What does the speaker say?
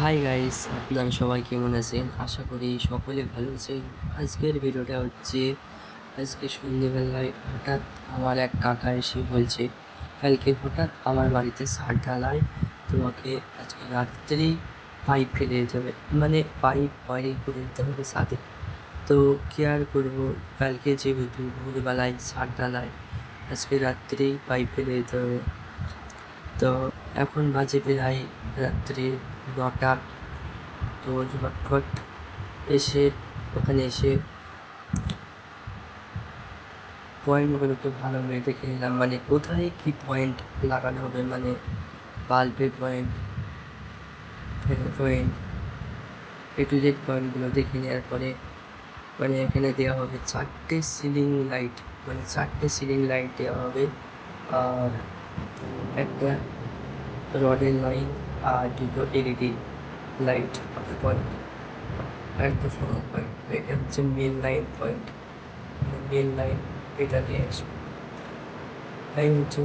Hi guys, আপনারা সবাই কেমন আছেন? আশা করি সকলে ভালো আছেন। আজকের ভিডিওটা হচ্ছে আজকে সন্ধ্যেবেলায় হঠাৎ আমার এক কাকা এসে বলছে কালকে হঠাৎ আমার বাড়িতে ছাদ ঢালাই, তোমাকে আজকে রাত্রেই পাইপ ফেলে দিতে হবে, মানে পাইপ ওয়ারিং করে দিতে হবে ছাদে। তো কী আর করবো, কালকে যেহেতু ভোরবেলায় ছাদ ঢালাই, আজকে রাত্রেই পাইপ ফেলে দিতে হবে। তো এখন বাজে প্রায় রাত্রি 9টা। তো ঝটফট এসে ওখানে এসে পয়েন্টগুলোকে ভালোভাবে দেখে নিলাম, মানে কোথায় কী পয়েন্ট লাগানো হবে, মানে বাল্বের পয়েন্ট, ফ্যানের পয়েন্ট, এ পয়েন্টগুলো দেখে নেওয়ার পরে মানে এখানে দেওয়া হবে 4টে সিলিং লাইট, মানে 4টে সিলিং লাইট দেওয়া হবে, আর একটা রডের লাইন, আর দুটো এলইডি লাইট পয়েন্ট, একটা ফোন পয়েন্ট। এটা হচ্ছে main line point, main line এটা দিয়ে আসবে। এই হচ্ছে